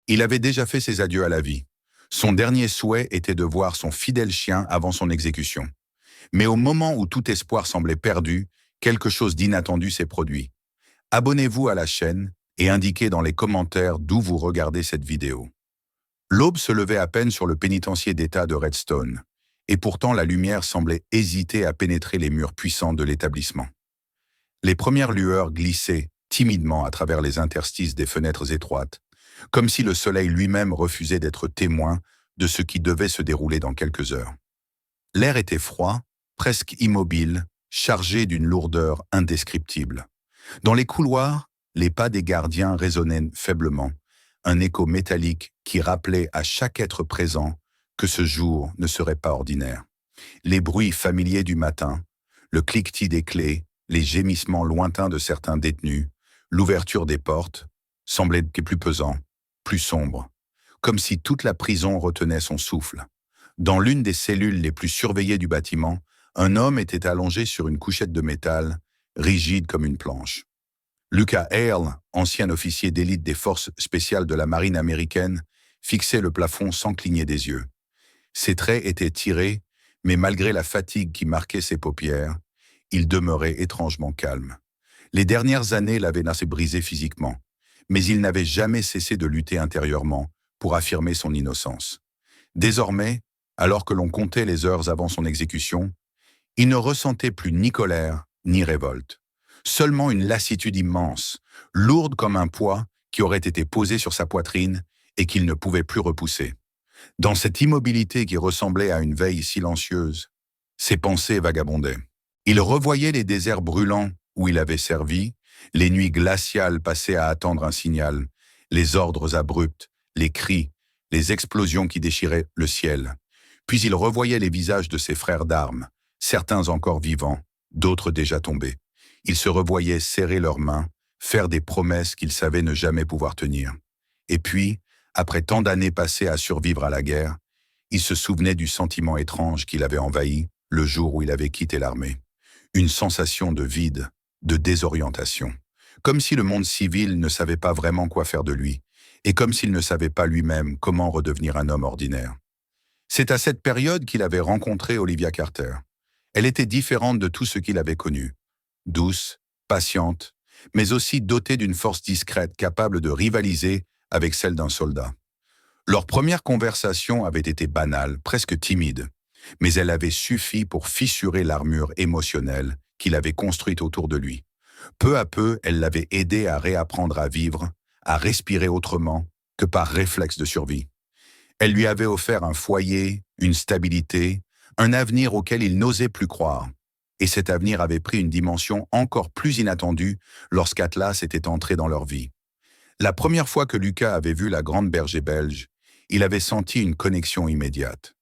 Il avait déjà fait ses adieux à la vie. Son dernier souhait était de voir son fidèle chien avant son exécution. Mais au moment où tout espoir semblait perdu, quelque chose d'inattendu s'est produit. Abonnez-vous à la chaîne et indiquez dans les commentaires d'où vous regardez cette vidéo. L'aube se levait à peine sur le pénitencier d'État de Redstone, et pourtant la lumière semblait hésiter à pénétrer les murs puissants de l'établissement. Les premières lueurs glissaient timidement à travers les interstices des fenêtres étroites, comme si le soleil lui-même refusait d'être témoin de ce qui devait se dérouler dans quelques heures. L'air était froid, presque immobile, chargé d'une lourdeur indescriptible. Dans les couloirs, les pas des gardiens résonnaient faiblement, un écho métallique qui rappelait à chaque être présent que ce jour ne serait pas ordinaire. Les bruits familiers du matin, le cliquetis des clés, les gémissements lointains de certains détenus, l'ouverture des portes, semblaient plus pesants, plus sombres, comme si toute la prison retenait son souffle. Dans l'une des cellules les plus surveillées du bâtiment, un homme était allongé sur une couchette de métal, rigide comme une planche. Lucas Hale, ancien officier d'élite des forces spéciales de la marine américaine, fixait le plafond sans cligner des yeux. Ses traits étaient tirés, mais malgré la fatigue qui marquait ses paupières, il demeurait étrangement calme. Les dernières années l'avaient assez brisé physiquement, mais il n'avait jamais cessé de lutter intérieurement pour affirmer son innocence. Désormais, alors que l'on comptait les heures avant son exécution, il ne ressentait plus ni colère ni révolte. Seulement une lassitude immense, lourde comme un poids qui aurait été posé sur sa poitrine et qu'il ne pouvait plus repousser. Dans cette immobilité qui ressemblait à une veille silencieuse, ses pensées vagabondaient. Il revoyait les déserts brûlants où il avait servi, les nuits glaciales passées à attendre un signal, les ordres abrupts, les cris, les explosions qui déchiraient le ciel. Puis il revoyait les visages de ses frères d'armes, certains encore vivants, d'autres déjà tombés. Il se revoyait serrer leurs mains, faire des promesses qu'il savait ne jamais pouvoir tenir. Et puis, après tant d'années passées à survivre à la guerre, il se souvenait du sentiment étrange qu'il avait envahi le jour où il avait quitté l'armée. Une sensation de vide, de désorientation. Comme si le monde civil ne savait pas vraiment quoi faire de lui, et comme s'il ne savait pas lui-même comment redevenir un homme ordinaire. C'est à cette période qu'il avait rencontré Olivia Carter. Elle était différente de tout ce qu'il avait connu. Douce, patiente, mais aussi dotée d'une force discrète capable de rivaliser avec celle d'un soldat. Leur première conversation avait été banale, presque timide, mais elle avait suffi pour fissurer l'armure émotionnelle qu'il avait construite autour de lui. Peu à peu, elle l'avait aidé à réapprendre à vivre, à respirer autrement que par réflexe de survie. Elle lui avait offert un foyer, une stabilité, un avenir auquel il n'osait plus croire. Et cet avenir avait pris une dimension encore plus inattendue lorsqu'Atlas était entré dans leur vie. La première fois que Lucas avait vu la grande berger belge, il avait senti une connexion immédiate.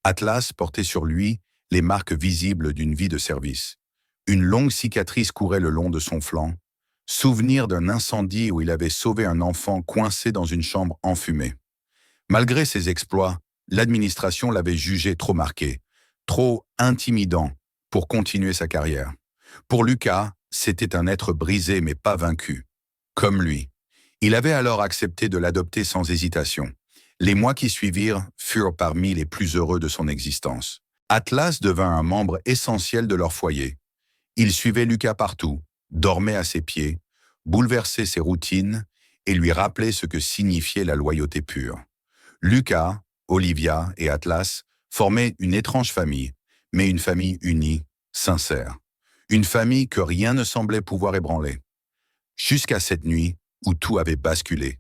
Atlas portait sur lui les marques visibles d'une vie de service. Une longue cicatrice courait le long de son flanc, souvenir d'un incendie où il avait sauvé un enfant coincé dans une chambre enfumée. Malgré ses exploits, l'administration l'avait jugé trop marqué, trop intimidant pour continuer sa carrière. Pour Lucas, c'était un être brisé mais pas vaincu, comme lui. Il avait alors accepté de l'adopter sans hésitation. Les mois qui suivirent furent parmi les plus heureux de son existence. Atlas devint un membre essentiel de leur foyer. Il suivait Lucas partout, dormait à ses pieds, bouleversait ses routines et lui rappelait ce que signifiait la loyauté pure. Lucas, Olivia et Atlas formaient une étrange famille, mais une famille unie, sincère. Une famille que rien ne semblait pouvoir ébranler. Jusqu'à cette nuit où tout avait basculé.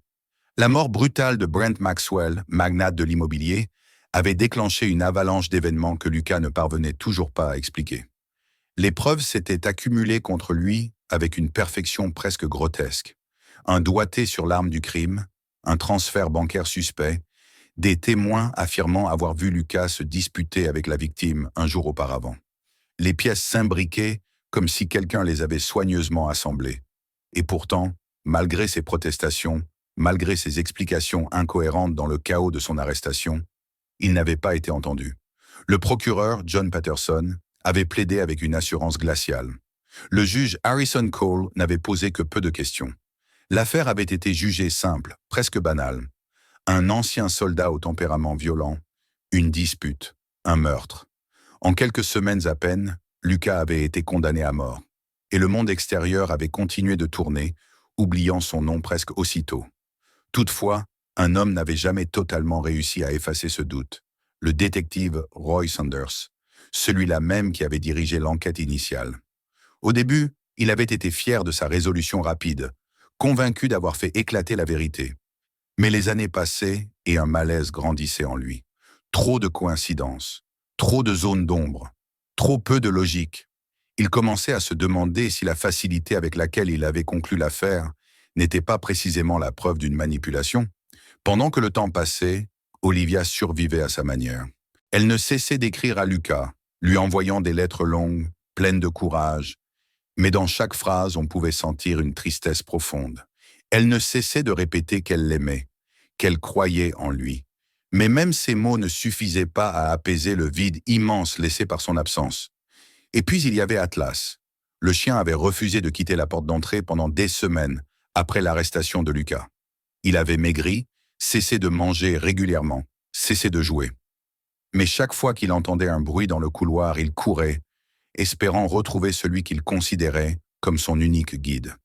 La mort brutale de Brent Maxwell, magnate de l'immobilier, avait déclenché une avalanche d'événements que Lucas ne parvenait toujours pas à expliquer. Les preuves s'étaient accumulées contre lui avec une perfection presque grotesque. Un doigté sur l'arme du crime, un transfert bancaire suspect, des témoins affirmant avoir vu Lucas se disputer avec la victime un jour auparavant. Les pièces s'imbriquaient comme si quelqu'un les avait soigneusement assemblées. Et pourtant, malgré ses protestations, malgré ses explications incohérentes dans le chaos de son arrestation, il n'avait pas été entendu. Le procureur, John Patterson, avait plaidé avec une assurance glaciale. Le juge Harrison Cole n'avait posé que peu de questions. L'affaire avait été jugée simple, presque banale. Un ancien soldat au tempérament violent, une dispute, un meurtre. En quelques semaines à peine, Lucas avait été condamné à mort. Et le monde extérieur avait continué de tourner, oubliant son nom presque aussitôt. Toutefois, un homme n'avait jamais totalement réussi à effacer ce doute. Le détective Roy Sanders, celui-là même qui avait dirigé l'enquête initiale. Au début, il avait été fier de sa résolution rapide, convaincu d'avoir fait éclater la vérité. Mais les années passaient et un malaise grandissait en lui. Trop de coïncidences, trop de zones d'ombre, trop peu de logique. Il commençait à se demander si la facilité avec laquelle il avait conclu l'affaire n'était pas précisément la preuve d'une manipulation. Pendant que le temps passait, Olivia survivait à sa manière. Elle ne cessait d'écrire à Lucas, lui envoyant des lettres longues, pleines de courage, mais dans chaque phrase on pouvait sentir une tristesse profonde. Elle ne cessait de répéter qu'elle l'aimait, qu'elle croyait en lui. Mais même ces mots ne suffisaient pas à apaiser le vide immense laissé par son absence. Et puis il y avait Atlas. Le chien avait refusé de quitter la porte d'entrée pendant des semaines après l'arrestation de Lucas. Il avait maigri, cessé de manger régulièrement, cessé de jouer. Mais chaque fois qu'il entendait un bruit dans le couloir, il courait, espérant retrouver celui qu'il considérait comme son unique guide.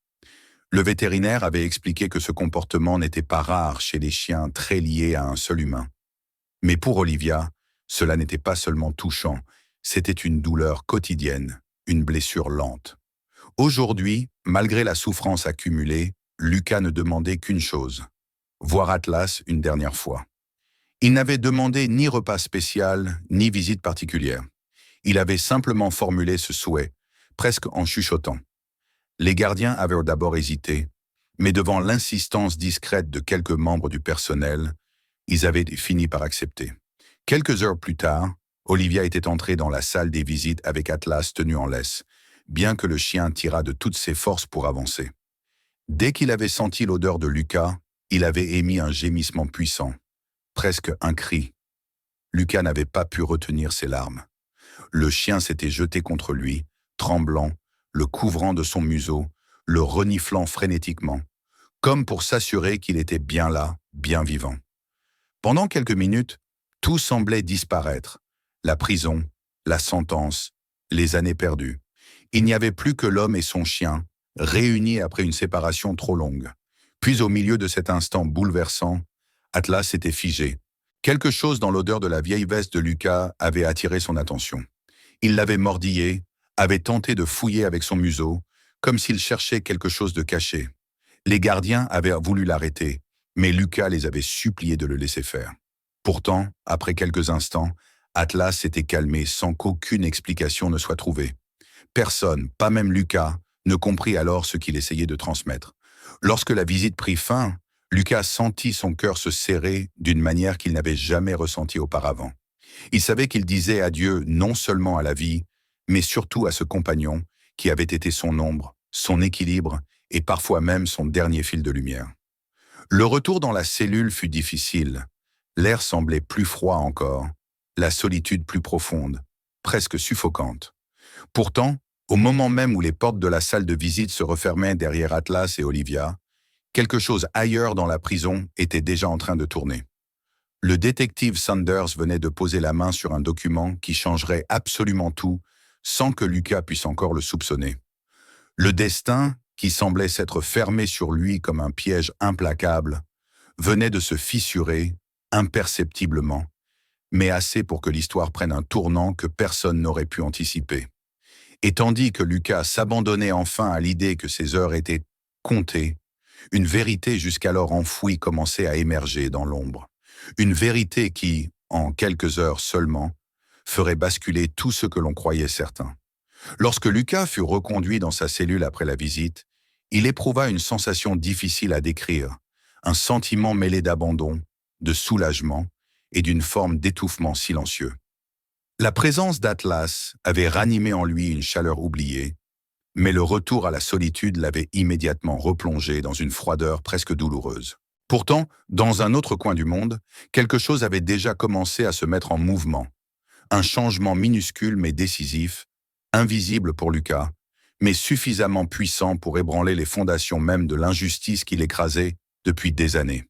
Le vétérinaire avait expliqué que ce comportement n'était pas rare chez les chiens très liés à un seul humain. Mais pour Olivia, cela n'était pas seulement touchant, c'était une douleur quotidienne, une blessure lente. Aujourd'hui, malgré la souffrance accumulée, Lucas ne demandait qu'une chose, voir Atlas une dernière fois. Il n'avait demandé ni repas spécial, ni visite particulière. Il avait simplement formulé ce souhait, presque en chuchotant. Les gardiens avaient d'abord hésité, mais devant l'insistance discrète de quelques membres du personnel, ils avaient fini par accepter. Quelques heures plus tard, Olivia était entrée dans la salle des visites avec Atlas tenu en laisse, bien que le chien tirât de toutes ses forces pour avancer. Dès qu'il avait senti l'odeur de Lucas, il avait émis un gémissement puissant, presque un cri. Lucas n'avait pas pu retenir ses larmes. Le chien s'était jeté contre lui, tremblant, le couvrant de son museau, le reniflant frénétiquement, comme pour s'assurer qu'il était bien là, bien vivant. Pendant quelques minutes, tout semblait disparaître. La prison, la sentence, les années perdues. Il n'y avait plus que l'homme et son chien, réunis après une séparation trop longue. Puis au milieu de cet instant bouleversant, Atlas était figé. Quelque chose dans l'odeur de la vieille veste de Lucas avait attiré son attention. Il l'avait mordillé, avait tenté de fouiller avec son museau, comme s'il cherchait quelque chose de caché. Les gardiens avaient voulu l'arrêter, mais Lucas les avait suppliés de le laisser faire. Pourtant, après quelques instants, Atlas s'était calmé sans qu'aucune explication ne soit trouvée. Personne, pas même Lucas, ne comprit alors ce qu'il essayait de transmettre. Lorsque la visite prit fin, Lucas sentit son cœur se serrer d'une manière qu'il n'avait jamais ressentie auparavant. Il savait qu'il disait adieu non seulement à la vie, mais surtout à ce compagnon qui avait été son ombre, son équilibre et parfois même son dernier fil de lumière. Le retour dans la cellule fut difficile. L'air semblait plus froid encore, la solitude plus profonde, presque suffocante. Pourtant, au moment même où les portes de la salle de visite se refermaient derrière Atlas et Olivia, quelque chose ailleurs dans la prison était déjà en train de tourner. Le détective Sanders venait de poser la main sur un document qui changerait absolument tout sans que Lucas puisse encore le soupçonner. Le destin, qui semblait s'être fermé sur lui comme un piège implacable, venait de se fissurer, imperceptiblement, mais assez pour que l'histoire prenne un tournant que personne n'aurait pu anticiper. Et tandis que Lucas s'abandonnait enfin à l'idée que ses heures étaient comptées, une vérité jusqu'alors enfouie commençait à émerger dans l'ombre. Une vérité qui, en quelques heures seulement, ferait basculer tout ce que l'on croyait certain. Lorsque Lucas fut reconduit dans sa cellule après la visite, il éprouva une sensation difficile à décrire, un sentiment mêlé d'abandon, de soulagement et d'une forme d'étouffement silencieux. La présence d'Atlas avait ranimé en lui une chaleur oubliée, mais le retour à la solitude l'avait immédiatement replongé dans une froideur presque douloureuse. Pourtant, dans un autre coin du monde, quelque chose avait déjà commencé à se mettre en mouvement. Un changement minuscule mais décisif, invisible pour Lucas, mais suffisamment puissant pour ébranler les fondations même de l'injustice qui l'écrasait depuis des années.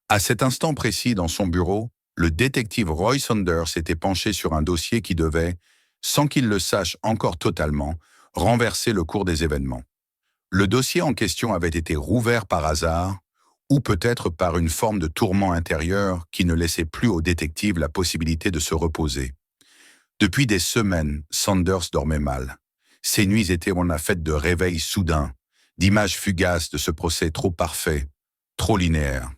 À cet instant précis dans son bureau, le détective Roy Saunders s'était penché sur un dossier qui devait, sans qu'il le sache encore totalement, renverser le cours des événements. Le dossier en question avait été rouvert par hasard, ou peut-être par une forme de tourment intérieur qui ne laissait plus au détective la possibilité de se reposer. Depuis des semaines, Saunders dormait mal. Ses nuits étaient en fête de réveils soudains, d'images fugaces de ce procès trop parfait, trop linéaire.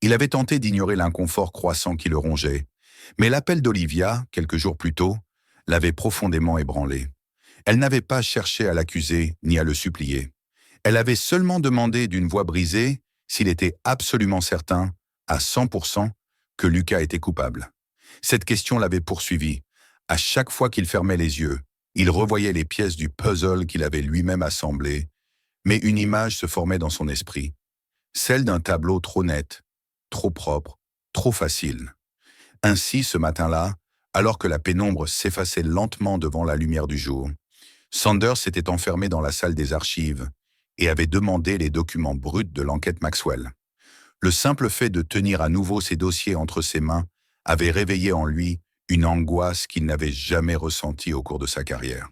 Il avait tenté d'ignorer l'inconfort croissant qui le rongeait, mais l'appel d'Olivia, quelques jours plus tôt, l'avait profondément ébranlé. Elle n'avait pas cherché à l'accuser ni à le supplier. Elle avait seulement demandé d'une voix brisée s'il était absolument certain, à 100%, que Lucas était coupable. Cette question l'avait poursuivi. À chaque fois qu'il fermait les yeux, il revoyait les pièces du puzzle qu'il avait lui-même assemblé, mais une image se formait dans son esprit, celle d'un tableau trop net, trop propre, trop facile. Ainsi, ce matin-là, alors que la pénombre s'effaçait lentement devant la lumière du jour, Saunders s'était enfermé dans la salle des archives et avait demandé les documents bruts de l'enquête Maxwell. Le simple fait de tenir à nouveau ses dossiers entre ses mains avait réveillé en lui une angoisse qu'il n'avait jamais ressentie au cours de sa carrière.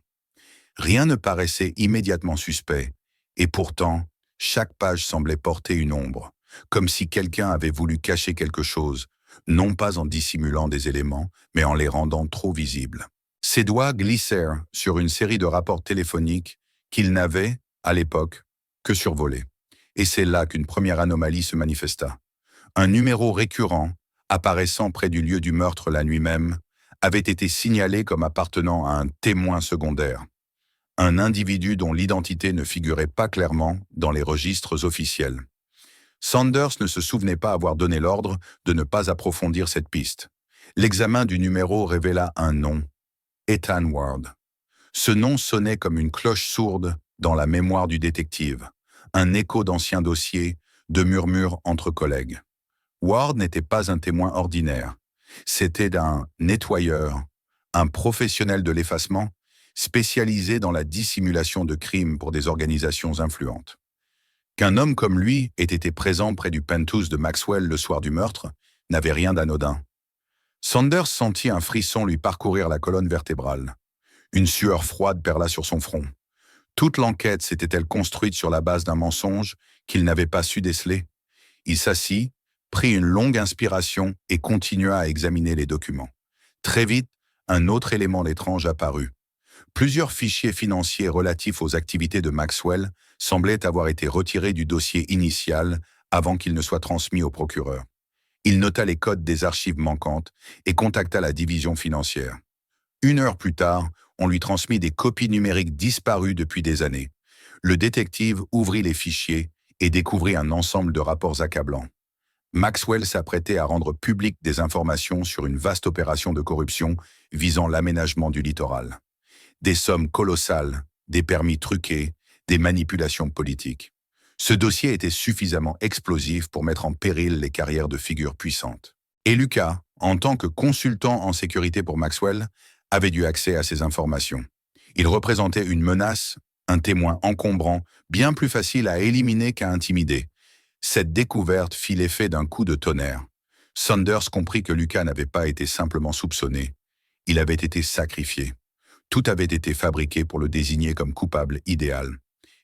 Rien ne paraissait immédiatement suspect, et pourtant, chaque page semblait porter une ombre, comme si quelqu'un avait voulu cacher quelque chose, non pas en dissimulant des éléments, mais en les rendant trop visibles. Ses doigts glissèrent sur une série de rapports téléphoniques qu'il n'avait, à l'époque, que survolés. Et c'est là qu'une première anomalie se manifesta. Un numéro récurrent, apparaissant près du lieu du meurtre la nuit même, avait été signalé comme appartenant à un témoin secondaire. Un individu dont l'identité ne figurait pas clairement dans les registres officiels. Saunders ne se souvenait pas avoir donné l'ordre de ne pas approfondir cette piste. L'examen du numéro révéla un nom, Ethan Ward. Ce nom sonnait comme une cloche sourde dans la mémoire du détective, un écho d'anciens dossiers, de murmures entre collègues. Ward n'était pas un témoin ordinaire. C'était un nettoyeur, un professionnel de l'effacement, spécialisé dans la dissimulation de crimes pour des organisations influentes. Qu'un homme comme lui ait été présent près du penthouse de Maxwell le soir du meurtre n'avait rien d'anodin. Saunders sentit un frisson lui parcourir la colonne vertébrale. Une sueur froide perla sur son front. Toute l'enquête s'était-elle construite sur la base d'un mensonge qu'il n'avait pas su déceler? Il s'assit, prit une longue inspiration et continua à examiner les documents. Très vite, un autre élément étrange apparut. Plusieurs fichiers financiers relatifs aux activités de Maxwell semblaient avoir été retirés du dossier initial avant qu'il ne soit transmis au procureur. Il nota les codes des archives manquantes et contacta la division financière. 1 heure plus tard, on lui transmit des copies numériques disparues depuis des années. Le détective ouvrit les fichiers et découvrit un ensemble de rapports accablants. Maxwell s'apprêtait à rendre publiques des informations sur une vaste opération de corruption visant l'aménagement du littoral. Des sommes colossales, des permis truqués, des manipulations politiques. Ce dossier était suffisamment explosif pour mettre en péril les carrières de figures puissantes. Et Lucas, en tant que consultant en sécurité pour Maxwell, avait eu accès à ces informations. Il représentait une menace, un témoin encombrant, bien plus facile à éliminer qu'à intimider. Cette découverte fit l'effet d'un coup de tonnerre. Saunders comprit que Lucas n'avait pas été simplement soupçonné. Il avait été sacrifié. Tout avait été fabriqué pour le désigner comme coupable idéal.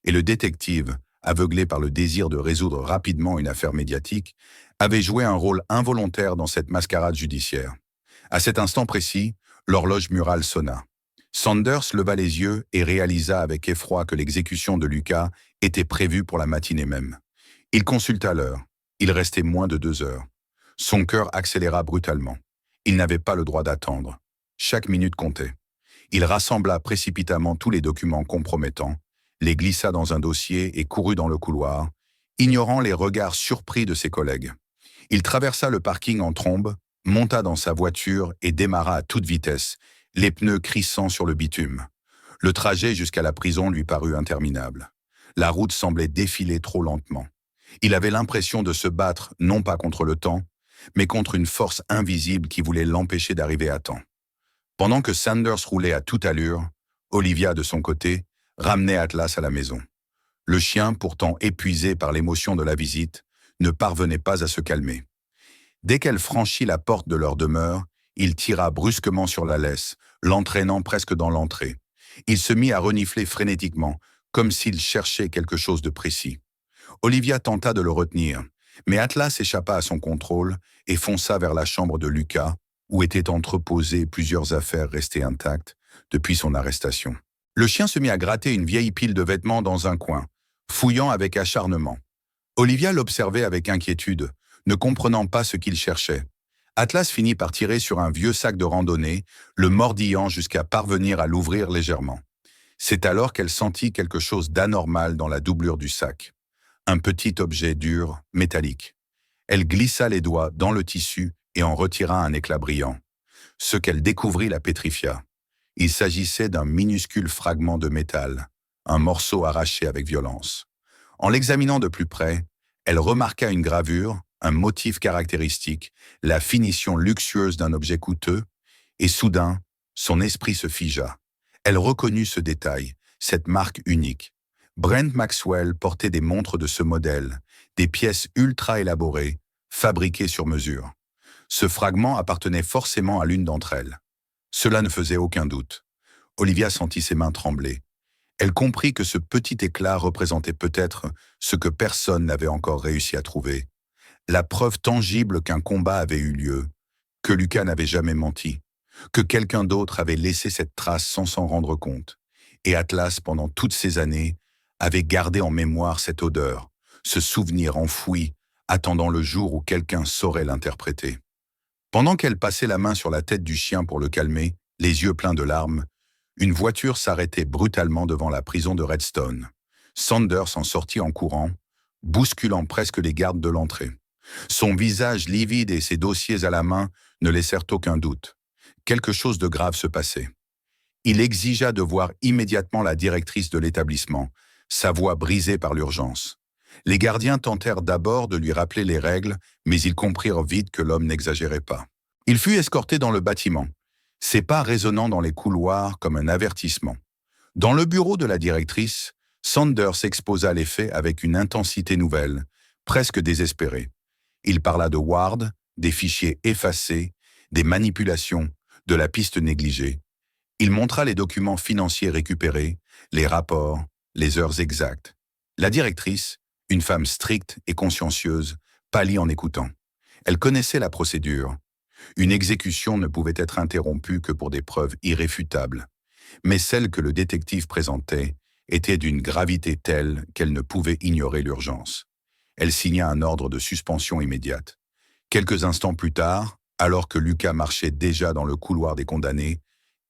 Et le détective, aveuglé par le désir de résoudre rapidement une affaire médiatique, avait joué un rôle involontaire dans cette mascarade judiciaire. À cet instant précis, l'horloge murale sonna. Saunders leva les yeux et réalisa avec effroi que l'exécution de Lucas était prévue pour la matinée même. Il consulta l'heure. Il restait moins de 2 heures. Son cœur accéléra brutalement. Il n'avait pas le droit d'attendre. Chaque minute comptait. Il rassembla précipitamment tous les documents compromettants, les glissa dans un dossier et courut dans le couloir, ignorant les regards surpris de ses collègues. Il traversa le parking en trombe, monta dans sa voiture et démarra à toute vitesse, les pneus crissant sur le bitume. Le trajet jusqu'à la prison lui parut interminable. La route semblait défiler trop lentement. Il avait l'impression de se battre non pas contre le temps, mais contre une force invisible qui voulait l'empêcher d'arriver à temps. Pendant que Saunders roulait à toute allure, Olivia, de son côté, ramenait Atlas à la maison. Le chien, pourtant épuisé par l'émotion de la visite, ne parvenait pas à se calmer. Dès qu'elle franchit la porte de leur demeure, il tira brusquement sur la laisse, l'entraînant presque dans l'entrée. Il se mit à renifler frénétiquement, comme s'il cherchait quelque chose de précis. Olivia tenta de le retenir, mais Atlas échappa à son contrôle et fonça vers la chambre de Lucas, où étaient entreposées plusieurs affaires restées intactes depuis son arrestation. Le chien se mit à gratter une vieille pile de vêtements dans un coin, fouillant avec acharnement. Olivia l'observait avec inquiétude, ne comprenant pas ce qu'il cherchait. Atlas finit par tirer sur un vieux sac de randonnée, le mordillant jusqu'à parvenir à l'ouvrir légèrement. C'est alors qu'elle sentit quelque chose d'anormal dans la doublure du sac. Un petit objet dur, métallique. Elle glissa les doigts dans le tissu et en retira un éclat brillant. Ce qu'elle découvrit la pétrifia. Il s'agissait d'un minuscule fragment de métal, un morceau arraché avec violence. En l'examinant de plus près, elle remarqua une gravure, un motif caractéristique, la finition luxueuse d'un objet coûteux, et soudain, son esprit se figea. Elle reconnut ce détail, cette marque unique. Brent Maxwell portait des montres de ce modèle, des pièces ultra élaborées, fabriquées sur mesure. Ce fragment appartenait forcément à l'une d'entre elles. Cela ne faisait aucun doute. Olivia sentit ses mains trembler. Elle comprit que ce petit éclat représentait peut-être ce que personne n'avait encore réussi à trouver. La preuve tangible qu'un combat avait eu lieu, que Lucas n'avait jamais menti, que quelqu'un d'autre avait laissé cette trace sans s'en rendre compte. Et Atlas, pendant toutes ces années, avait gardé en mémoire cette odeur, ce souvenir enfoui, attendant le jour où quelqu'un saurait l'interpréter. Pendant qu'elle passait la main sur la tête du chien pour le calmer, les yeux pleins de larmes, une voiture s'arrêtait brutalement devant la prison de Redstone. Sanders en sortit en courant, bousculant presque les gardes de l'entrée. Son visage livide et ses dossiers à la main ne laissèrent aucun doute. Quelque chose de grave se passait. Il exigea de voir immédiatement la directrice de l'établissement, sa voix brisée par l'urgence. Les gardiens tentèrent d'abord de lui rappeler les règles, mais ils comprirent vite que l'homme n'exagérait pas. Il fut escorté dans le bâtiment, ses pas résonnant dans les couloirs comme un avertissement. Dans le bureau de la directrice, Sanders exposa les faits avec une intensité nouvelle, presque désespérée. Il parla de Ward, des fichiers effacés, des manipulations, de la piste négligée. Il montra les documents financiers récupérés, les rapports, les heures exactes. La directrice, une femme stricte et consciencieuse, pâlit en écoutant. Elle connaissait la procédure. Une exécution ne pouvait être interrompue que pour des preuves irréfutables. Mais celle que le détective présentait était d'une gravité telle qu'elle ne pouvait ignorer l'urgence. Elle signa un ordre de suspension immédiate. Quelques instants plus tard, alors que Lucas marchait déjà dans le couloir des condamnés,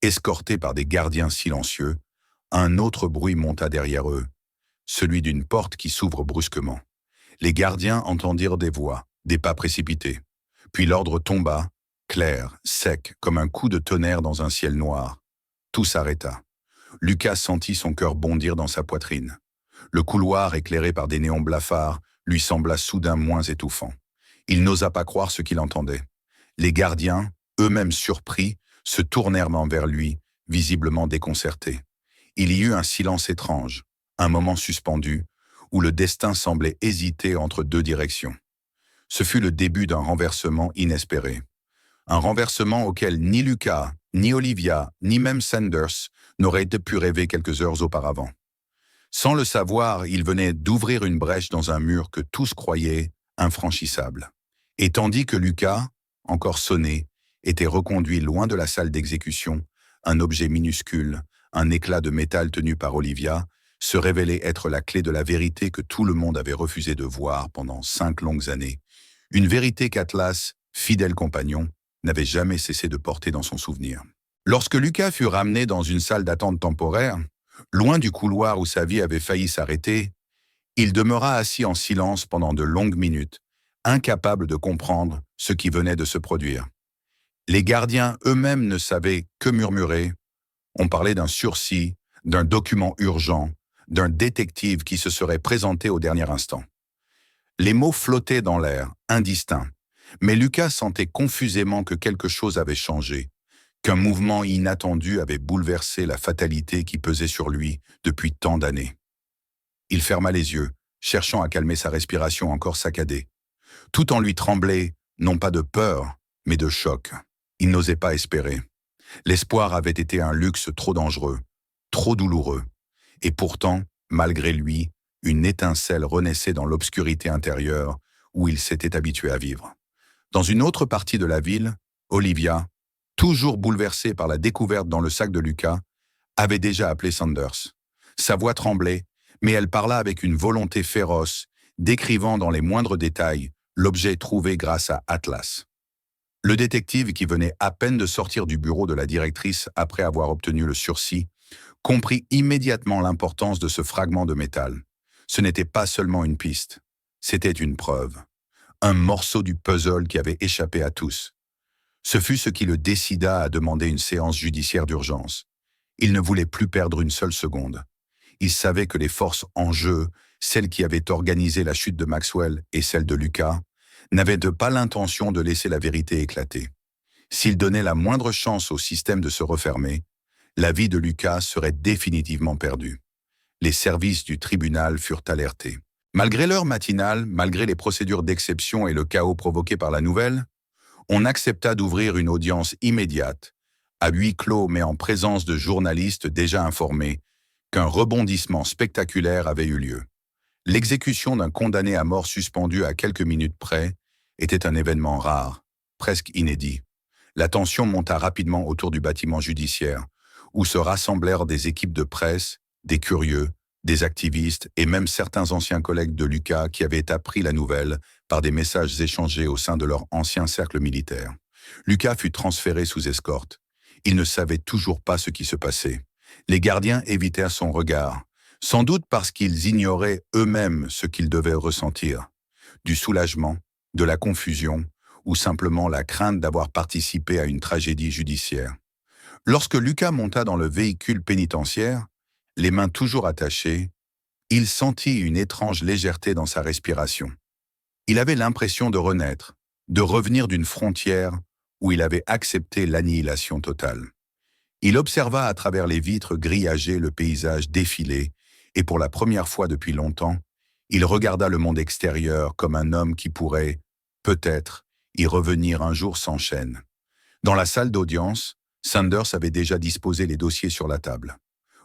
escorté par des gardiens silencieux, un autre bruit monta derrière eux, celui d'une porte qui s'ouvre brusquement. Les gardiens entendirent des voix, des pas précipités. Puis l'ordre tomba, clair, sec, comme un coup de tonnerre dans un ciel noir. Tout s'arrêta. Lucas sentit son cœur bondir dans sa poitrine. Le couloir, éclairé par des néons blafards, lui sembla soudain moins étouffant. Il n'osa pas croire ce qu'il entendait. Les gardiens, eux-mêmes surpris, se tournèrent vers lui, visiblement déconcertés. Il y eut un silence étrange, un moment suspendu, où le destin semblait hésiter entre deux directions. Ce fut le début d'un renversement inespéré. Un renversement auquel ni Lucas, ni Olivia, ni même Sanders n'auraient pu rêver quelques heures auparavant. Sans le savoir, il venait d'ouvrir une brèche dans un mur que tous croyaient infranchissable. Et tandis que Lucas, encore sonné, était reconduit loin de la salle d'exécution, un objet minuscule, un éclat de métal tenu par Olivia, se révélait être la clé de la vérité que tout le monde avait refusé de voir pendant 5 longues années. Une vérité qu'Atlas, fidèle compagnon, n'avait jamais cessé de porter dans son souvenir. Lorsque Lucas fut ramené dans une salle d'attente temporaire, loin du couloir où sa vie avait failli s'arrêter, il demeura assis en silence pendant de longues minutes, incapable de comprendre ce qui venait de se produire. Les gardiens eux-mêmes ne savaient que murmurer. On parlait d'un sursis, d'un document urgent, d'un détective qui se serait présenté au dernier instant. Les mots flottaient dans l'air, indistincts, mais Lucas sentait confusément que quelque chose avait changé, qu'un mouvement inattendu avait bouleversé la fatalité qui pesait sur lui depuis tant d'années. Il ferma les yeux, cherchant à calmer sa respiration encore saccadée. Tout en lui tremblait, non pas de peur, mais de choc. Il n'osait pas espérer. L'espoir avait été un luxe trop dangereux, trop douloureux. Et pourtant, malgré lui, une étincelle renaissait dans l'obscurité intérieure où il s'était habitué à vivre. Dans une autre partie de la ville, Olivia, toujours bouleversée par la découverte dans le sac de Lucas, avait déjà appelé Sanders. Sa voix tremblait, mais elle parla avec une volonté féroce, décrivant dans les moindres détails l'objet trouvé grâce à Atlas. Le détective, qui venait à peine de sortir du bureau de la directrice après avoir obtenu le sursis, comprit immédiatement l'importance de ce fragment de métal. Ce n'était pas seulement une piste, c'était une preuve. Un morceau du puzzle qui avait échappé à tous. Ce fut ce qui le décida à demander une séance judiciaire d'urgence. Il ne voulait plus perdre une seule seconde. Il savait que les forces en jeu, celles qui avaient organisé la chute de Maxwell et celles de Lucas, n'avaient pas l'intention de laisser la vérité éclater. S'il donnait la moindre chance au système de se refermer, la vie de Lucas serait définitivement perdue. Les services du tribunal furent alertés. Malgré l'heure matinale, malgré les procédures d'exception et le chaos provoqué par la nouvelle, on accepta d'ouvrir une audience immédiate, à huis clos mais en présence de journalistes déjà informés qu'un rebondissement spectaculaire avait eu lieu. L'exécution d'un condamné à mort suspendu à quelques minutes près était un événement rare, presque inédit. La tension monta rapidement autour du bâtiment judiciaire, où se rassemblèrent des équipes de presse, des curieux, des activistes et même certains anciens collègues de Lucas qui avaient appris la nouvelle par des messages échangés au sein de leur ancien cercle militaire. Lucas fut transféré sous escorte. Il ne savait toujours pas ce qui se passait. Les gardiens évitèrent son regard, sans doute parce qu'ils ignoraient eux-mêmes ce qu'ils devaient ressentir. Du soulagement, de la confusion, ou simplement la crainte d'avoir participé à une tragédie judiciaire. Lorsque Lucas monta dans le véhicule pénitentiaire, les mains toujours attachées, il sentit une étrange légèreté dans sa respiration. Il avait l'impression de renaître, de revenir d'une frontière où il avait accepté l'annihilation totale. Il observa à travers les vitres grillagées le paysage défiler, et pour la première fois depuis longtemps, il regarda le monde extérieur comme un homme qui pourrait, peut-être, y revenir un jour sans chaîne. Dans la salle d'audience, Sanders avait déjà disposé les dossiers sur la table.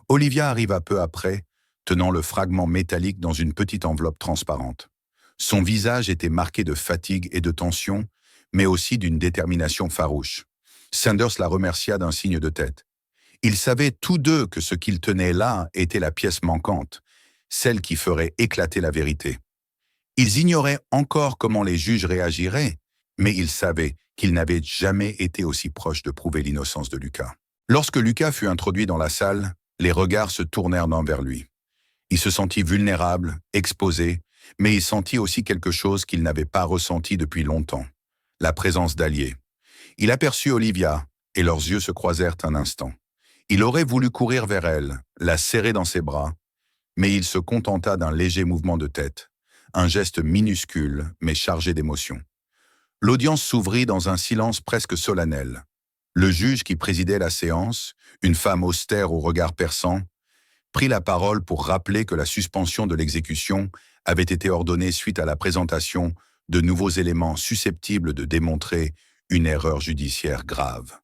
Olivia arriva peu après, tenant le fragment métallique dans une petite enveloppe transparente. Son visage était marqué de fatigue et de tension, mais aussi d'une détermination farouche. Sanders la remercia d'un signe de tête. Ils savaient tous deux que ce qu'ils tenaient là était la pièce manquante, celle qui ferait éclater la vérité. Ils ignoraient encore comment les juges réagiraient, mais ils savaient qu'ils n'avaient jamais été aussi proches de prouver l'innocence de Lucas. Lorsque Lucas fut introduit dans la salle, les regards se tournèrent vers lui. Il se sentit vulnérable, exposé, mais il sentit aussi quelque chose qu'il n'avait pas ressenti depuis longtemps, la présence d'alliés. Il aperçut Olivia, et leurs yeux se croisèrent un instant. Il aurait voulu courir vers elle, la serrer dans ses bras, mais il se contenta d'un léger mouvement de tête, un geste minuscule mais chargé d'émotion. L'audience s'ouvrit dans un silence presque solennel. Le juge qui présidait la séance, une femme austère au regard perçant, prit la parole pour rappeler que la suspension de l'exécution avait été ordonnée suite à la présentation de nouveaux éléments susceptibles de démontrer une erreur judiciaire grave.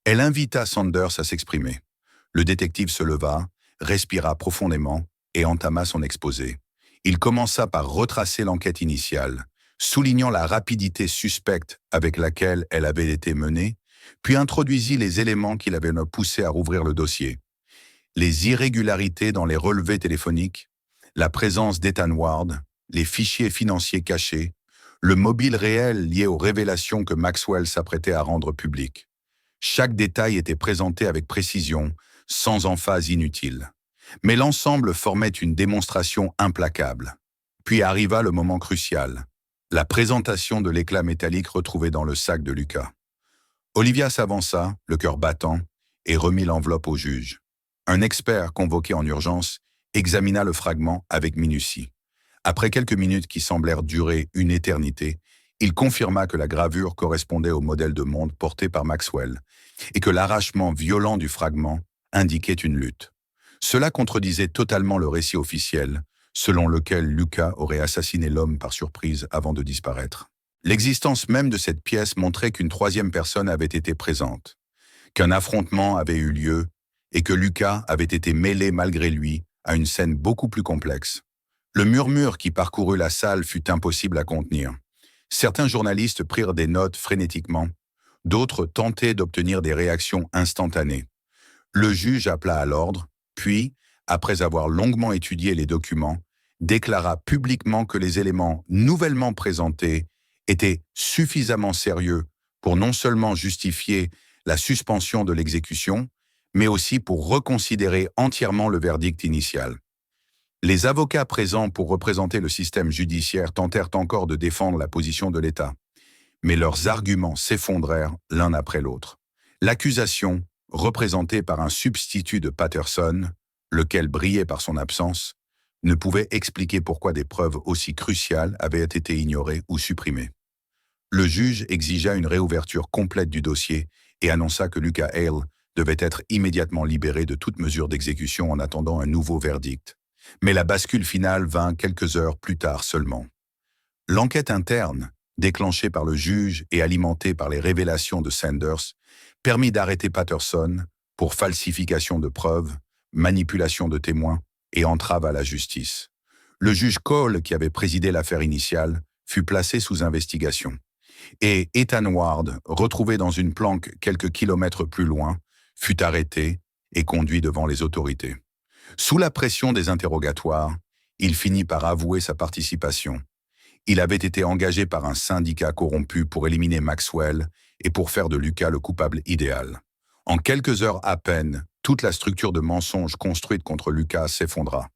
Elle invita Sanders à s'exprimer. Le détective se leva, respira profondément et entama son exposé. Il commença par retracer l'enquête initiale, soulignant la rapidité suspecte avec laquelle elle avait été menée, puis introduisit les éléments qui l'avaient poussé à rouvrir le dossier. Les irrégularités dans les relevés téléphoniques, la présence d'Ethan Ward, les fichiers financiers cachés, le mobile réel lié aux révélations que Maxwell s'apprêtait à rendre publiques. Chaque détail était présenté avec précision, sans emphase inutile. Mais l'ensemble formait une démonstration implacable. Puis arriva le moment crucial, la présentation de l'éclat métallique retrouvé dans le sac de Lucas. Olivia s'avança, le cœur battant, et remit l'enveloppe au juge. Un expert convoqué en urgence examina le fragment avec minutie. Après quelques minutes qui semblèrent durer une éternité, il confirma que la gravure correspondait au modèle de monde porté par Maxwell et que l'arrachement violent du fragment indiquait une lutte. Cela contredisait totalement le récit officiel, selon lequel Lucas aurait assassiné l'homme par surprise avant de disparaître. L'existence même de cette pièce montrait qu'une troisième personne avait été présente, qu'un affrontement avait eu lieu et que Lucas avait été mêlé malgré lui à une scène beaucoup plus complexe. Le murmure qui parcourut la salle fut impossible à contenir. Certains journalistes prirent des notes frénétiquement, d'autres tentaient d'obtenir des réactions instantanées. Le juge appela à l'ordre, puis, après avoir longuement étudié les documents, déclara publiquement que les éléments nouvellement présentés étaient suffisamment sérieux pour non seulement justifier la suspension de l'exécution, mais aussi pour reconsidérer entièrement le verdict initial. Les avocats présents pour représenter le système judiciaire tentèrent encore de défendre la position de l'État, mais leurs arguments s'effondrèrent l'un après l'autre. L'accusation, représentée par un substitut de Patterson, lequel brillait par son absence, ne pouvait expliquer pourquoi des preuves aussi cruciales avaient été ignorées ou supprimées. Le juge exigea une réouverture complète du dossier et annonça que Lucas Hale devait être immédiatement libéré de toute mesure d'exécution en attendant un nouveau verdict. Mais la bascule finale vint quelques heures plus tard seulement. L'enquête interne, déclenchée par le juge et alimentée par les révélations de Sanders, permit d'arrêter Patterson pour falsification de preuves, manipulation de témoins et entrave à la justice. Le juge Cole, qui avait présidé l'affaire initiale, fut placé sous investigation. Et Ethan Ward, retrouvé dans une planque quelques kilomètres plus loin, fut arrêté et conduit devant les autorités. Sous la pression des interrogatoires, il finit par avouer sa participation. Il avait été engagé par un syndicat corrompu pour éliminer Maxwell et pour faire de Lucas le coupable idéal. En quelques heures à peine, toute la structure de mensonges construite contre Lucas s'effondra.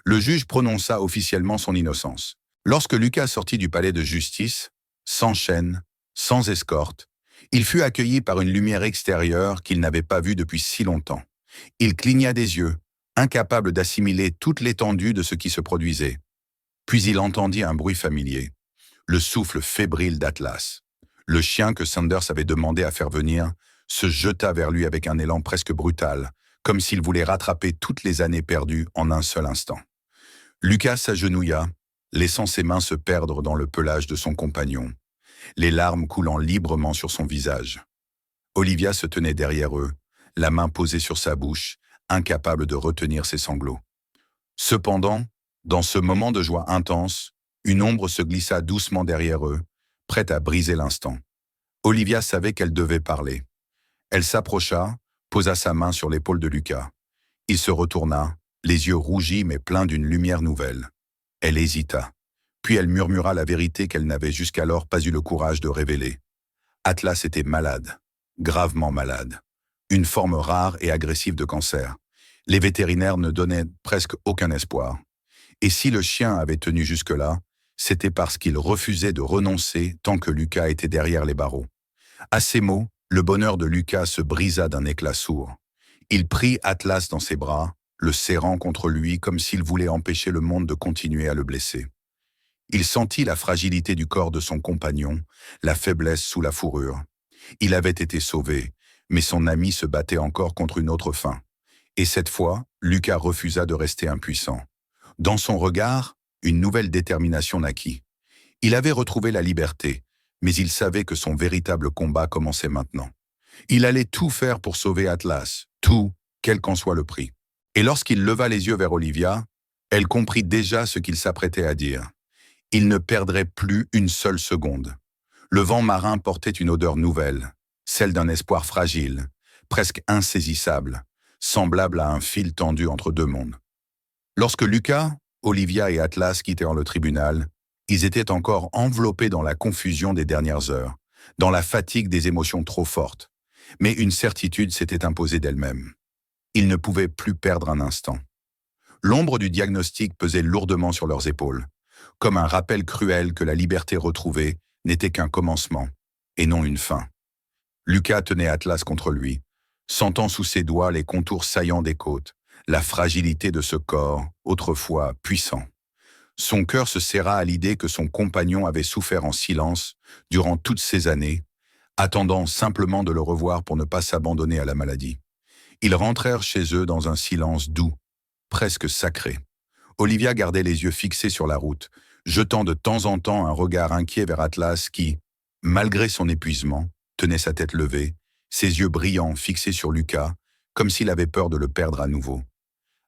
Le juge prononça officiellement son innocence. Lorsque Lucas sortit du palais de justice, sans chaîne, sans escorte, il fut accueilli par une lumière extérieure qu'il n'avait pas vue depuis si longtemps. Il cligna des yeux, incapable d'assimiler toute l'étendue de ce qui se produisait. Puis il entendit un bruit familier, le souffle fébrile d'Atlas. Le chien que Sanders avait demandé à faire venir se jeta vers lui avec un élan presque brutal, comme s'il voulait rattraper toutes les années perdues en un seul instant. Lucas s'agenouilla, laissant ses mains se perdre dans le pelage de son compagnon, les larmes coulant librement sur son visage. Olivia se tenait derrière eux, la main posée sur sa bouche, incapable de retenir ses sanglots. Cependant, dans ce moment de joie intense, une ombre se glissa doucement derrière eux, prête à briser l'instant. Olivia savait qu'elle devait parler. Elle s'approcha, posa sa main sur l'épaule de Lucas. Il se retourna, les yeux rougis mais pleins d'une lumière nouvelle. Elle hésita, puis elle murmura la vérité qu'elle n'avait jusqu'alors pas eu le courage de révéler. Atlas était malade, gravement malade. Une forme rare et agressive de cancer. Les vétérinaires ne donnaient presque aucun espoir. Et si le chien avait tenu jusque-là, c'était parce qu'il refusait de renoncer tant que Lucas était derrière les barreaux. À ces mots, le bonheur de Lucas se brisa d'un éclat sourd. Il prit Atlas dans ses bras, le serrant contre lui comme s'il voulait empêcher le monde de continuer à le blesser. Il sentit la fragilité du corps de son compagnon, la faiblesse sous la fourrure. Il avait été sauvé, mais son ami se battait encore contre une autre fin. Et cette fois, Lucas refusa de rester impuissant. Dans son regard, une nouvelle détermination naquit. Il avait retrouvé la liberté, mais il savait que son véritable combat commençait maintenant. Il allait tout faire pour sauver Atlas, tout, quel qu'en soit le prix. Et lorsqu'il leva les yeux vers Olivia, elle comprit déjà ce qu'il s'apprêtait à dire. Il ne perdrait plus une seule seconde. Le vent marin portait une odeur nouvelle, celle d'un espoir fragile, presque insaisissable, semblable à un fil tendu entre deux mondes. Lorsque Lucas, Olivia et Atlas quittèrent le tribunal, ils étaient encore enveloppés dans la confusion des dernières heures, dans la fatigue des émotions trop fortes. Mais une certitude s'était imposée d'elle-même. Ils ne pouvaient plus perdre un instant. L'ombre du diagnostic pesait lourdement sur leurs épaules, comme un rappel cruel que la liberté retrouvée n'était qu'un commencement, et non une fin. Lucas tenait Atlas contre lui, sentant sous ses doigts les contours saillants des côtes, la fragilité de ce corps, autrefois puissant. Son cœur se serra à l'idée que son compagnon avait souffert en silence durant toutes ces années, attendant simplement de le revoir pour ne pas s'abandonner à la maladie. Ils rentrèrent chez eux dans un silence doux, presque sacré. Olivia gardait les yeux fixés sur la route, jetant de temps en temps un regard inquiet vers Atlas qui, malgré son épuisement, tenait sa tête levée, ses yeux brillants fixés sur Lucas, comme s'il avait peur de le perdre à nouveau.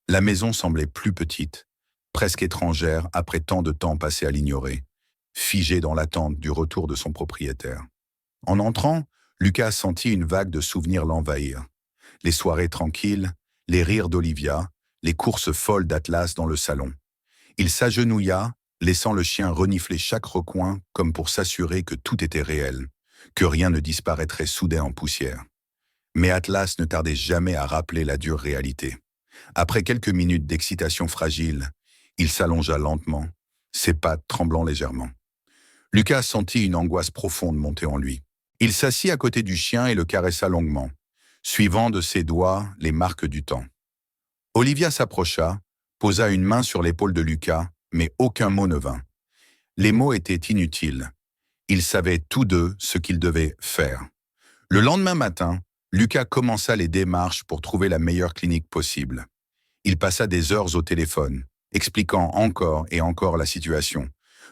La maison semblait plus petite, presque étrangère après tant de temps passé à l'ignorer, figée dans l'attente du retour de son propriétaire. En entrant, Lucas sentit une vague de souvenirs l'envahir. Les soirées tranquilles, les rires d'Olivia, les courses folles d'Atlas dans le salon. Il s'agenouilla, laissant le chien renifler chaque recoin comme pour s'assurer que tout était réel, que rien ne disparaîtrait soudain en poussière. Mais Atlas ne tardait jamais à rappeler la dure réalité. Après quelques minutes d'excitation fragile, il s'allongea lentement, ses pattes tremblant légèrement. Lucas sentit une angoisse profonde monter en lui. Il s'assit à côté du chien et le caressa longuement, suivant de ses doigts les marques du temps. Olivia s'approcha, posa une main sur l'épaule de Lucas, mais aucun mot ne vint. Les mots étaient inutiles. Ils savaient tous deux ce qu'ils devaient faire. Le lendemain matin, Lucas commença les démarches pour trouver la meilleure clinique possible. Il passa des heures au téléphone, expliquant encore et encore la situation,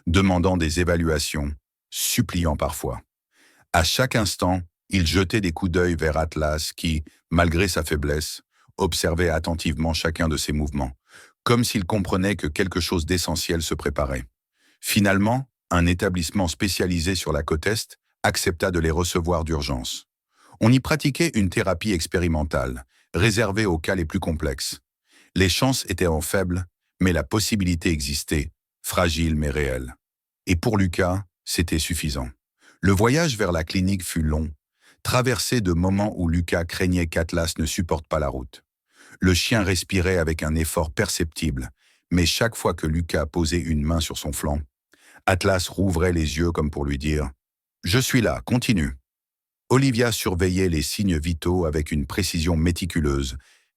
demandant des évaluations, suppliant parfois. À chaque instant, il jetait des coups d'œil vers Atlas qui, malgré sa faiblesse, observait attentivement chacun de ses mouvements, comme s'il comprenait que quelque chose d'essentiel se préparait. Finalement, un établissement spécialisé sur la côte Est accepta de les recevoir d'urgence. On y pratiquait une thérapie expérimentale, réservée aux cas les plus complexes. Les chances étaient en faibles, mais la possibilité existait, fragile mais réelle. Et pour Lucas, c'était suffisant. Le voyage vers la clinique fut long, traversé de moments où Lucas craignait qu'Atlas ne supporte pas la route. Le chien respirait avec un effort perceptible, mais chaque fois que Lucas posait une main sur son flanc, Atlas rouvrait les yeux comme pour lui dire « Je suis là, continue ». Olivia surveillait les signes vitaux avec une précision méticuleuse,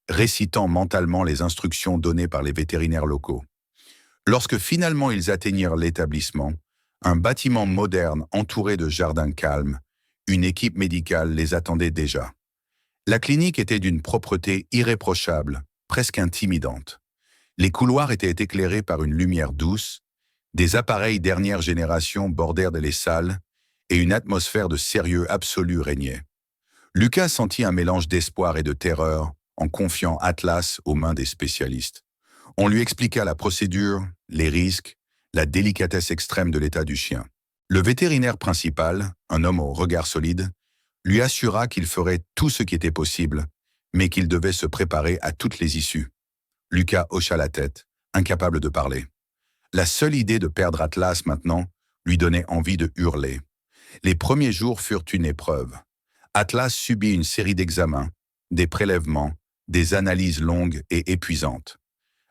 récitant mentalement les instructions données par les vétérinaires locaux. Lorsque finalement ils atteignirent l'établissement, un bâtiment moderne entouré de jardins calmes, une équipe médicale les attendait déjà. La clinique était d'une propreté irréprochable, presque intimidante. Les couloirs étaient éclairés par une lumière douce, des appareils dernière génération bordèrent les salles et une atmosphère de sérieux absolu régnait. Lucas sentit un mélange d'espoir et de terreur en confiant Atlas aux mains des spécialistes. On lui expliqua la procédure, les risques, la délicatesse extrême de l'état du chien. Le vétérinaire principal, un homme au regard solide, lui assura qu'il ferait tout ce qui était possible, mais qu'il devait se préparer à toutes les issues. Lucas hocha la tête, incapable de parler. La seule idée de perdre Atlas maintenant lui donnait envie de hurler. Les premiers jours furent une épreuve. Atlas subit une série d'examens, des prélèvements, des analyses longues et épuisantes.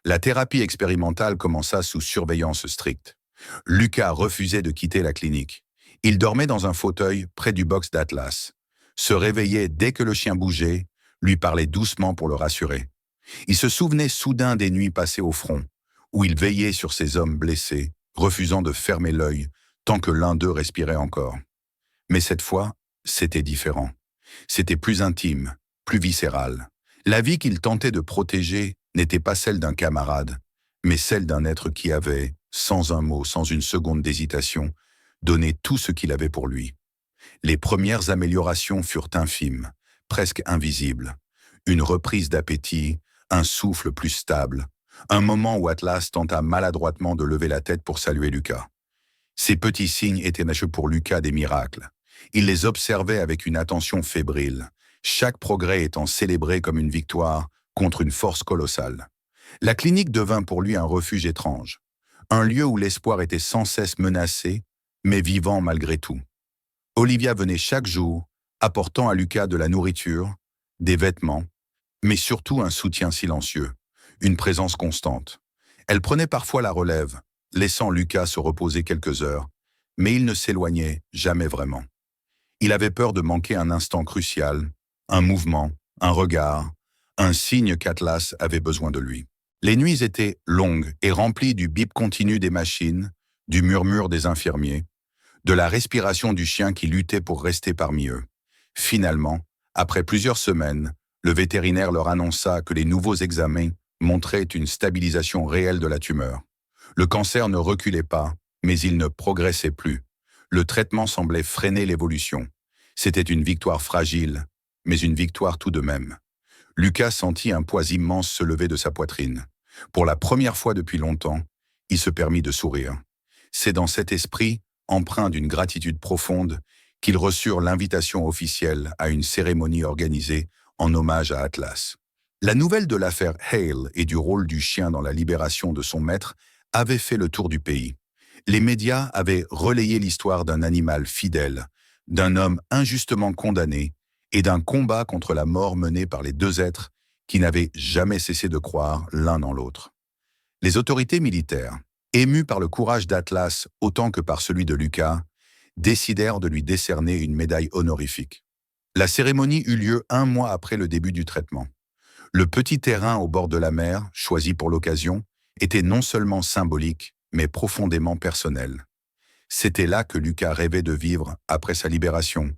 La thérapie expérimentale commença sous surveillance stricte. Lucas refusait de quitter la clinique. Il dormait dans un fauteuil près du box d'Atlas, se réveillait dès que le chien bougeait, lui parlait doucement pour le rassurer. Il se souvenait soudain des nuits passées au front, où il veillait sur ces hommes blessés, refusant de fermer l'œil tant que l'un d'eux respirait encore. Mais cette fois, c'était différent. C'était plus intime, plus viscéral. La vie qu'il tentait de protéger n'était pas celle d'un camarade, mais celle d'un être qui avait, sans un mot, sans une seconde d'hésitation, donné tout ce qu'il avait pour lui. Les premières améliorations furent infimes, presque invisibles. Une reprise d'appétit, un souffle plus stable, un moment où Atlas tenta maladroitement de lever la tête pour saluer Lucas. Ces petits signes étaient pour Lucas des miracles. Il les observait avec une attention fébrile, chaque progrès étant célébré comme une victoire contre une force colossale. La clinique devint pour lui un refuge étrange, un lieu où l'espoir était sans cesse menacé, mais vivant malgré tout. Olivia venait chaque jour, apportant à Lucas de la nourriture, des vêtements, mais surtout un soutien silencieux, une présence constante. Elle prenait parfois la relève, laissant Lucas se reposer quelques heures, mais il ne s'éloignait jamais vraiment. Il avait peur de manquer un instant crucial, un mouvement, un regard, un signe qu'Atlas avait besoin de lui. Les nuits étaient longues et remplies du bip continu des machines, du murmure des infirmiers, de la respiration du chien qui luttait pour rester parmi eux. Finalement, après plusieurs semaines, le vétérinaire leur annonça que les nouveaux examens montraient une stabilisation réelle de la tumeur. Le cancer ne reculait pas, Mais il ne progressait plus. Le traitement semblait freiner l'évolution. C'était une victoire fragile, mais une victoire tout de même. Lucas sentit un poids immense se lever de sa poitrine. Pour la première fois depuis longtemps, il se permit de sourire. C'est dans cet esprit, empreint d'une gratitude profonde, qu'ils reçurent l'invitation officielle à une cérémonie organisée en hommage à Atlas. La nouvelle de l'affaire Hale et du rôle du chien dans la libération de son maître avait fait le tour du pays. Les médias avaient relayé l'histoire d'un animal fidèle, d'un homme injustement condamné et d'un combat contre la mort mené par les deux êtres qui n'avaient jamais cessé de croire l'un en l'autre. Les autorités militaires, émues par le courage d'Atlas autant que par celui de Lucas, décidèrent de lui décerner une médaille honorifique. La cérémonie eut lieu 1 mois après le début du traitement. Le petit terrain au bord de la mer, choisi pour l'occasion, était non seulement symbolique, mais profondément personnel. C'était là que Lucas rêvait de vivre après sa libération.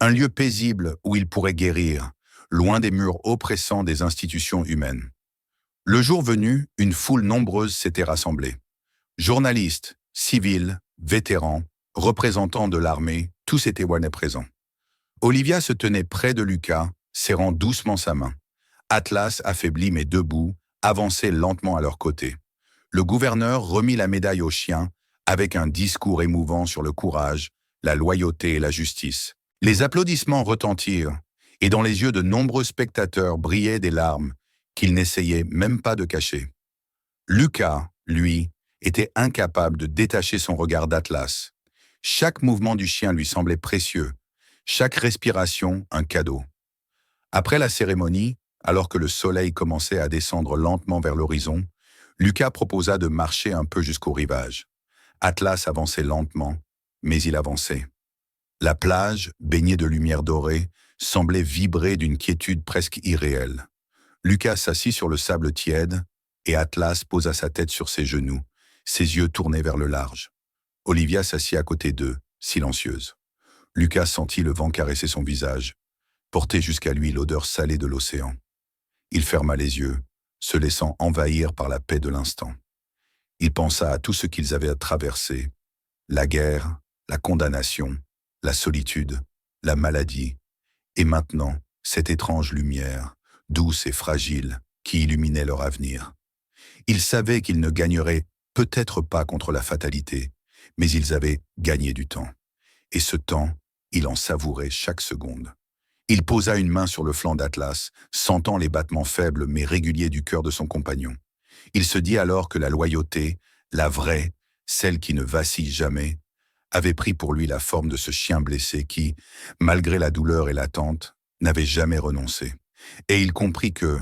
Un lieu paisible où il pourrait guérir, loin des murs oppressants des institutions humaines. Le jour venu, une foule nombreuse s'était rassemblée. Journalistes, civils, vétérans, représentants de l'armée, tous étaient présents. Olivia se tenait près de Lucas, serrant doucement sa main. Atlas, affaibli mais debout, avançait lentement à leur côté. Le gouverneur remit la médaille au chien avec un discours émouvant sur le courage, la loyauté et la justice. Les applaudissements retentirent, et dans les yeux de nombreux spectateurs brillaient des larmes qu'il n'essayait même pas de cacher. Lucas, lui, était incapable de détacher son regard d'Atlas. Chaque mouvement du chien lui semblait précieux, chaque respiration un cadeau. Après la cérémonie, alors que le soleil commençait à descendre lentement vers l'horizon, Lucas proposa de marcher un peu jusqu'au rivage. Atlas avançait lentement, mais il avançait. La plage, baignée de lumière dorée, semblait vibrer d'une quiétude presque irréelle. Lucas s'assit sur le sable tiède, et Atlas posa sa tête sur ses genoux, ses yeux tournés vers le large. Olivia s'assit à côté d'eux, silencieuse. Lucas sentit le vent caresser son visage, porter jusqu'à lui l'odeur salée de l'océan. Il ferma les yeux, se laissant envahir par la paix de l'instant. Il pensa à tout ce qu'ils avaient à traverser, la guerre, la condamnation, la solitude, la maladie, et maintenant, cette étrange lumière, douce et fragile, qui illuminait leur avenir. Ils savaient qu'ils ne gagneraient peut-être pas contre la fatalité, mais ils avaient gagné du temps. Et ce temps, il en savourait chaque seconde. Il posa une main sur le flanc d'Atlas, sentant les battements faibles mais réguliers du cœur de son compagnon. Il se dit alors que la loyauté, la vraie, celle qui ne vacille jamais, avait pris pour lui la forme de ce chien blessé qui, malgré la douleur et l'attente, n'avait jamais renoncé. Et il comprit que,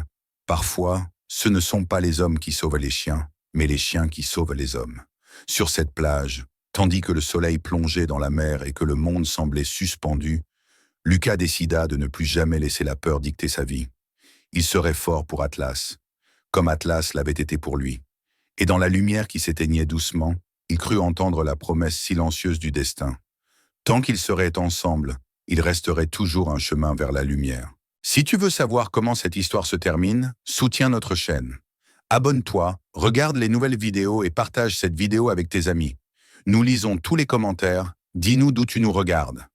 parfois, ce ne sont pas les hommes qui sauvent les chiens, mais les chiens qui sauvent les hommes. Sur cette plage, tandis que le soleil plongeait dans la mer et que le monde semblait suspendu, Lucas décida de ne plus jamais laisser la peur dicter sa vie. Il serait fort pour Atlas, comme Atlas l'avait été pour lui. Et dans la lumière qui s'éteignait doucement, il crut entendre la promesse silencieuse du destin. Tant qu'ils seraient ensemble, il resterait toujours un chemin vers la lumière. Si tu veux savoir comment cette histoire se termine, soutiens notre chaîne. Abonne-toi, regarde les nouvelles vidéos et partage cette vidéo avec tes amis. Nous lisons tous les commentaires, dis-nous d'où tu nous regardes.